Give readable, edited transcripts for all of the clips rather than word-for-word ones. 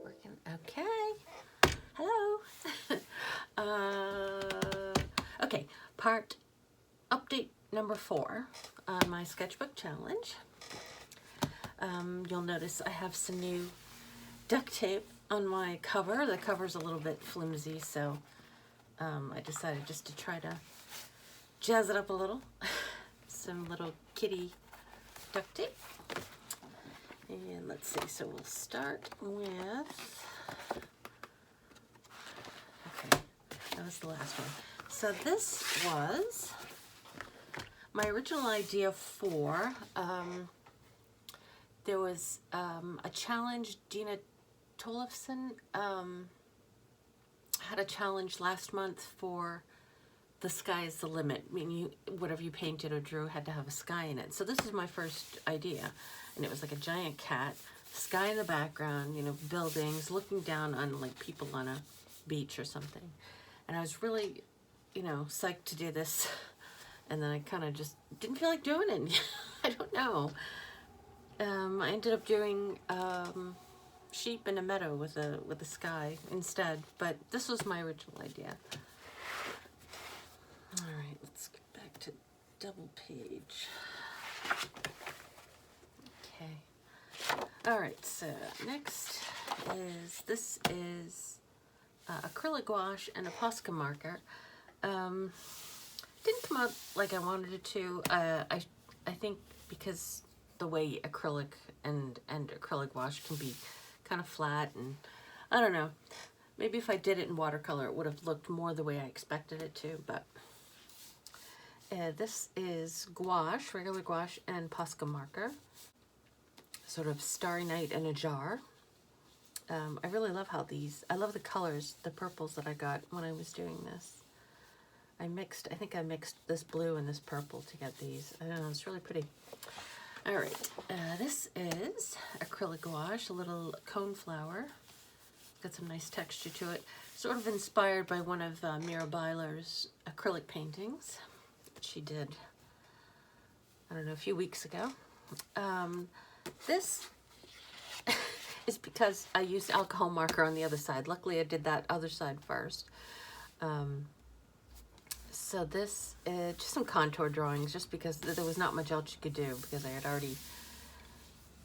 Working okay. Hello. Okay, update number 4 on my sketchbook challenge. You'll notice I have some new duct tape on my cover. The cover's a little bit flimsy, so I decided just to try to jazz it up a little. Some little kitty duct tape. And let's see, so we'll start with, okay, that was the last one. So this was my original idea for, there was a challenge. Dina Tollefson had a challenge last month for the sky is the limit. I mean, whatever you painted or drew had to have a sky in it. So this is my first idea. And it was like a giant cat, sky in the background, you know, buildings, looking down on like people on a beach or something. And I was really, you know, psyched to do this. And then I kind of just didn't feel like doing it. I don't know. I ended up doing sheep in a meadow with a sky instead. But this was my original idea. All right, let's get back to double page. Okay. All right, so next this is acrylic gouache and a Posca marker. Didn't come out like I wanted it to. I think because the way acrylic and acrylic wash can be kind of flat, and I don't know. Maybe if I did it in watercolor, it would have looked more the way I expected it to, but this is gouache, regular gouache, and Posca marker. Sort of Starry Night in a jar. I really love how I love the colors, the purples that I got when I was doing this. I think I mixed this blue and this purple to get these. I don't know, it's really pretty. All right, this is acrylic gouache, a little cone flower. Got some nice texture to it. Sort of inspired by one of Mira Byler's acrylic paintings. She did, I don't know, a few weeks ago. This is because I used alcohol marker on the other side. Luckily I did that other side first. So this is just some contour drawings, just because there was not much else you could do because I had already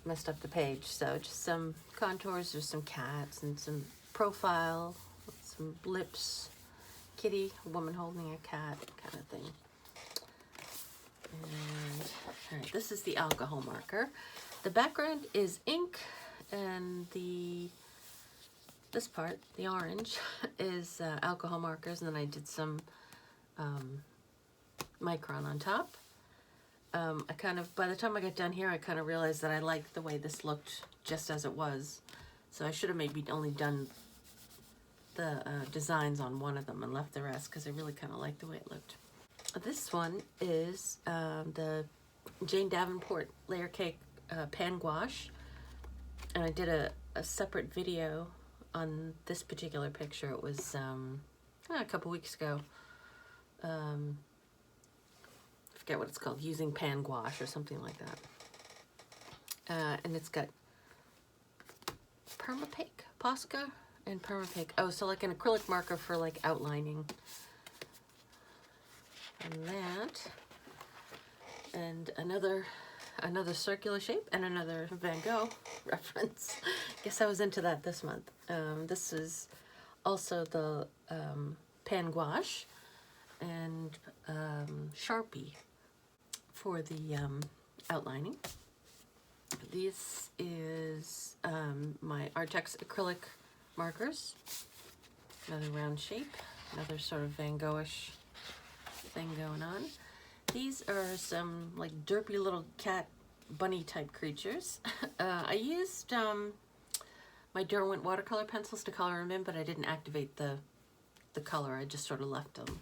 messed up the page. So just some contours, there's some cats and some profile, some lips, kitty, a woman holding a cat kind of thing. And all right, this is the alcohol marker. The background is ink, and this part, the orange, is alcohol markers, and then I did some micron on top. By the time I got done here, I kind of realized that I liked the way this looked just as it was. So I should have maybe only done the designs on one of them and left the rest, because I really kind of liked the way it looked. This one is the Jane Davenport Layer Cake Pan Gouache, and I did a separate video on this particular picture. It was a couple weeks ago. I forget what it's called, using pan gouache or something like that. And it's got permapique, Posca, and permapique. Oh, so like an acrylic marker for like outlining. And that, and another circular shape, and another Van Gogh reference. Guess I was into that this month. This is also the pan gouache and Sharpie for the outlining. This is my Artex acrylic markers. Another round shape, another sort of Van Gogh-ish thing going on. These are some like derpy little cat bunny type creatures. I used my Derwent watercolor pencils to color them in, but I didn't activate the color. I just sort of left them.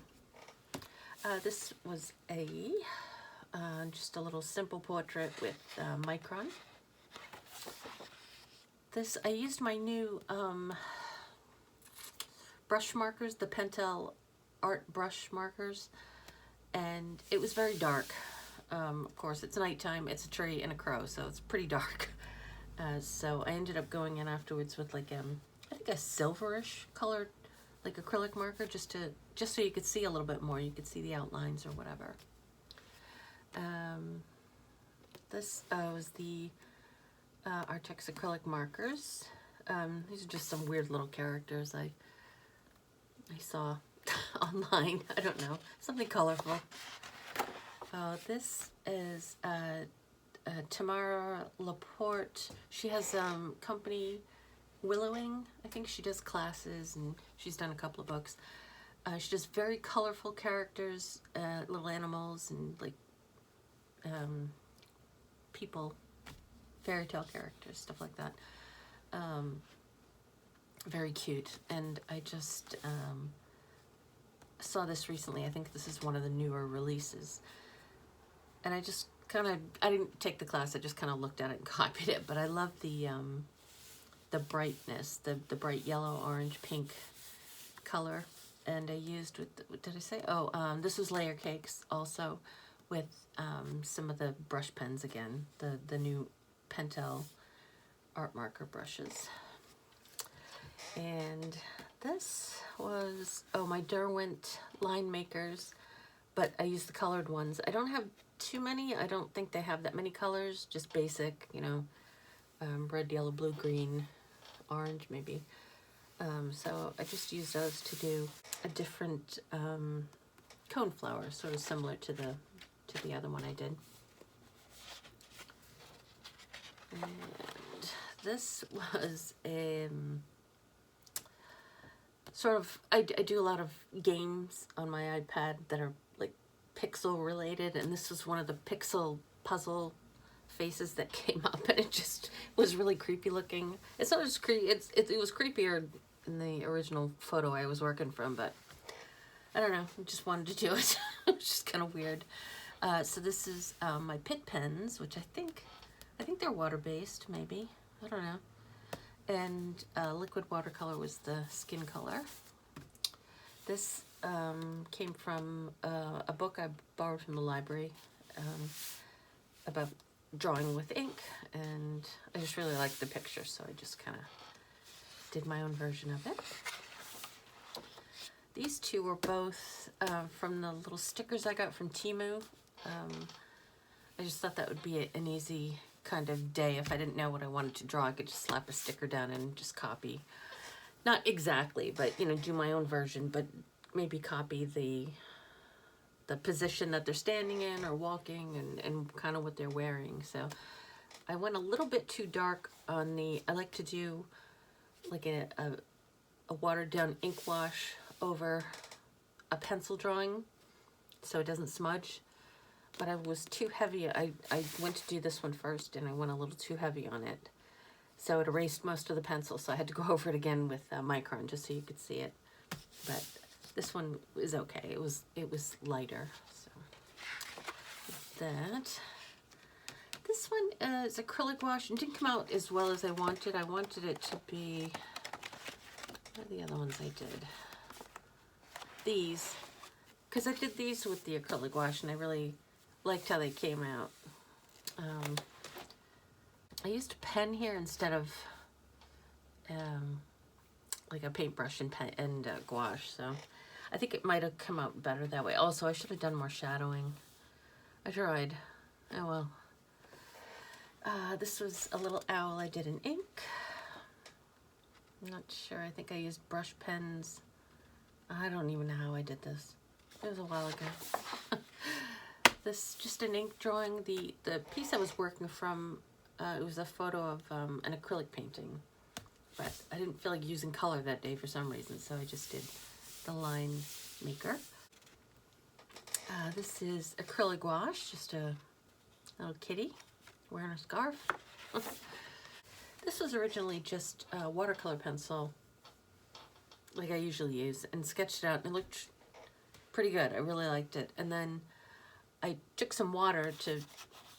This was just a little simple portrait with micron. I used my new brush markers, the Pentel art brush markers, and it was very dark. Of course, it's nighttime, it's a tree and a crow, so it's pretty dark. So I ended up going in afterwards with like I think a silverish colored like acrylic marker, just so you could see a little bit more. You could see the outlines or whatever. This was the Artex acrylic markers. These are just some weird little characters I saw online. I don't know, something colorful. This is Tamara Laporte. She has company Willowing. I think she does classes and she's done a couple of books. She does very colorful characters, little animals and like people, fairy tale characters, stuff like that. Very cute. And I just saw this recently. I think this is one of the newer releases. And I just I didn't take the class, I just kind of looked at it and copied it, but I love the brightness, the bright yellow, orange, pink color. And I used, what did I say? Oh, this was layer cakes also with some of the brush pens again, the new Pentel art marker brushes. And this was, oh, my Derwent line makers, but I used the colored ones. I don't have too many. I don't think they have that many colors, just basic, you know, red, yellow, blue, green, orange maybe. So I just used those to do a different cone flower, sort of similar to the other one I did. And this was sort of, I do a lot of games on my iPad that are like pixel related, and this was one of the pixel puzzle faces that came up, and it just was really creepy looking. It's not just creepy, it was creepier in the original photo I was working from, but I don't know, I just wanted to do it. It was just kind of weird. So this is my Pitt pens, which I think they're water-based, maybe. I don't know. And liquid watercolor was the skin color. This came from a book I borrowed from the library about drawing with ink, and I just really liked the picture, so I just kind of did my own version of it. These two were both from the little stickers I got from Temu. I just thought that would be an easy kind of day. If I didn't know what I wanted to draw, I could just slap a sticker down and just copy. Not exactly, but you know, do my own version, but maybe copy the position that they're standing in or walking, and kind of what they're wearing. So I went a little bit too dark on the, I like to do like a watered down ink wash over a pencil drawing so it doesn't smudge. But I was too heavy. I went to do this one first, and I went a little too heavy on it. So it erased most of the pencil, so I had to go over it again with micron just so you could see it. But this one is okay. It was lighter. So that. This one is acrylic wash, and didn't come out as well as I wanted. I wanted it to be, what are the other ones I did? These, because I did these with the acrylic wash, and I really liked how they came out. I used a pen here instead of like a paintbrush and pen and gouache, so I think it might have come out better that way. Also, I should have done more shadowing. I tried. Oh well. This was a little owl I did in ink. I'm not sure. I think I used brush pens. I don't even know how I did this. It was a while ago. This just an ink drawing. The piece I was working from, it was a photo of an acrylic painting, but I didn't feel like using color that day for some reason, so I just did the line maker. This is Acrylic Wash, just a little kitty wearing a scarf. This was originally just a watercolor pencil, like I usually use, and sketched it out, and it looked pretty good. I really liked it. And then I took some water to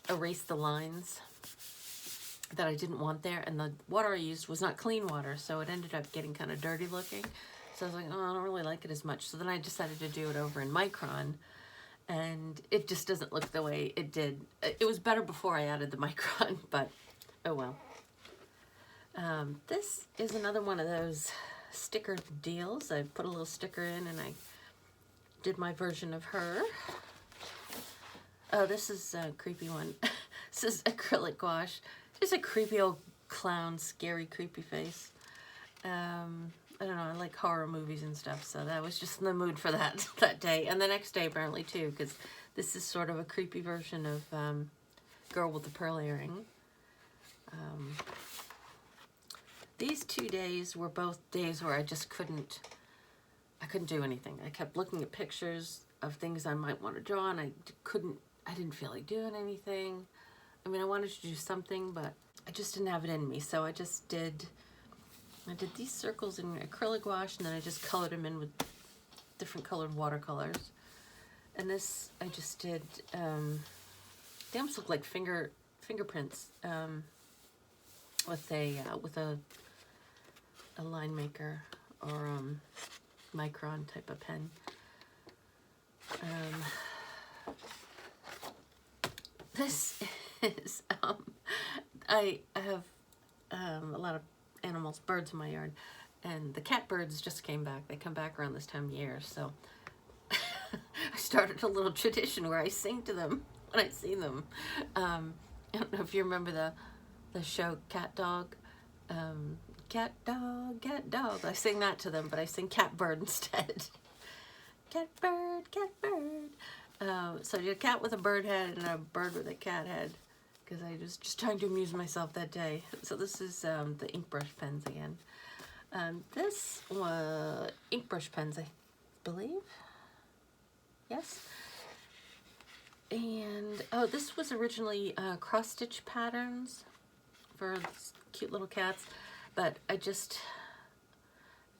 erase the lines that I didn't want there, and the water I used was not clean water, so it ended up getting kind of dirty looking. So I was like, oh, I don't really like it as much. So then I decided to do it over in micron, and it just doesn't look the way it did. It was better before I added the micron, but oh well. This is another one of those sticker deals. I put a little sticker in and I did my version of her. Oh, this is a creepy one. This is Acrylic Gouache. Just a creepy old clown, scary, creepy face. I don't know, I like horror movies and stuff, so that was just in the mood for that that day. And the next day, apparently, too, because this is sort of a creepy version of Girl with the Pearl Earring. These 2 days were both days where I just couldn't do anything. I kept looking at pictures of things I might want to draw, and I didn't feel like doing anything. I mean, I wanted to do something, but I just didn't have it in me, so I did these circles in acrylic wash, and then I just colored them in with different colored watercolors. And this I just did, they almost look like fingerprints with a line maker or micron type of pen. This is I have a lot of animals, birds in my yard, and the catbirds just came back. They come back around this time of year, so I started a little tradition where I sing to them when I see them. I don't know if you remember the show Cat Dog. Cat dog, cat dog. I sing that to them, but I sing catbird instead. Catbird, catbird. So you a cat with a bird head and a bird with a cat head, because I was just trying to amuse myself that day. So this is the ink brush pens again. This was ink brush pens, I believe. Yes. And, oh, this was originally cross-stitch patterns for cute little cats, but I just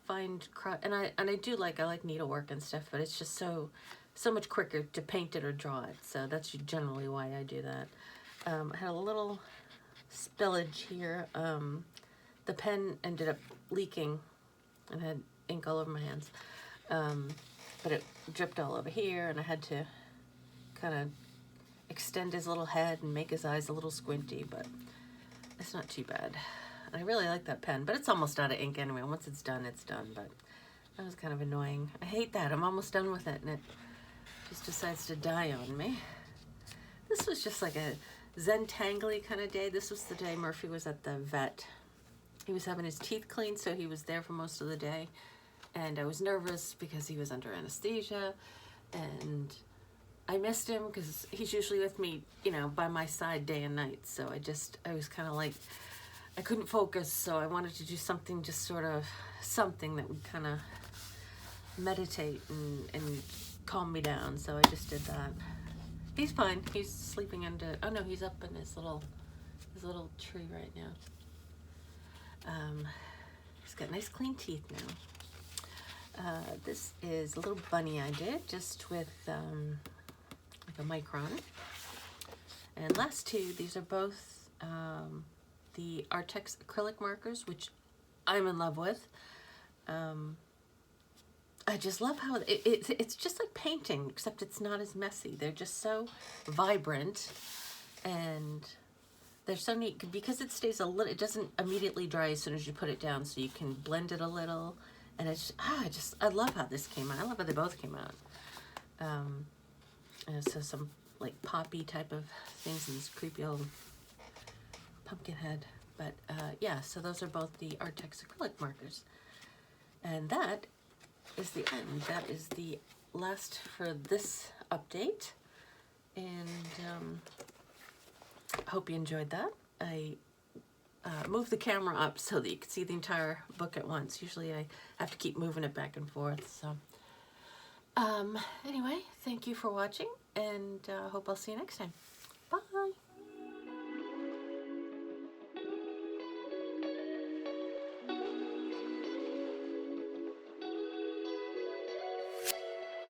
find, and I do like, I like needlework and stuff, but it's just so much quicker to paint it or draw it, so that's generally why I do that. I had a little spillage here. The pen ended up leaking and had ink all over my hands, but it dripped all over here, and I had to kind of extend his little head and make his eyes a little squinty, but it's not too bad. I really like that pen, but it's almost out of ink anyway. Once it's done, but that was kind of annoying. I hate that. I'm almost done with it, and it just decides to die on me. This was just like a Zentangly kind of day. This was the day Murphy was at the vet. He was having his teeth cleaned, so he was there for most of the day. And I was nervous because he was under anesthesia, and I missed him because he's usually with me, you know, by my side day and night. So I was kind of like, I couldn't focus, so I wanted to do something, just sort of something that would kind of meditate and calm me down. So I just did that. He's fine. He's sleeping under, oh no, he's up in his little tree right now. He's got nice clean teeth now. This is a little bunny I did, just with like a micron. And last two, these are both the Artex acrylic markers, which I'm in love with. I just love how it's just like painting, except it's not as messy. They're just so vibrant, and they're so neat because it stays a little, it doesn't immediately dry as soon as you put it down, so you can blend it a little. And it's, I love how this came out. I love how they both came out. And so some like poppy type of things and this creepy old pumpkin head. But yeah, so those are both the Artex acrylic markers. And that is the end. That is the last for this update. And I hope you enjoyed that. I move the camera up so that you can see the entire book at once. Usually I have to keep moving it back and forth. So anyway, thank you for watching, and hope I'll see you next time.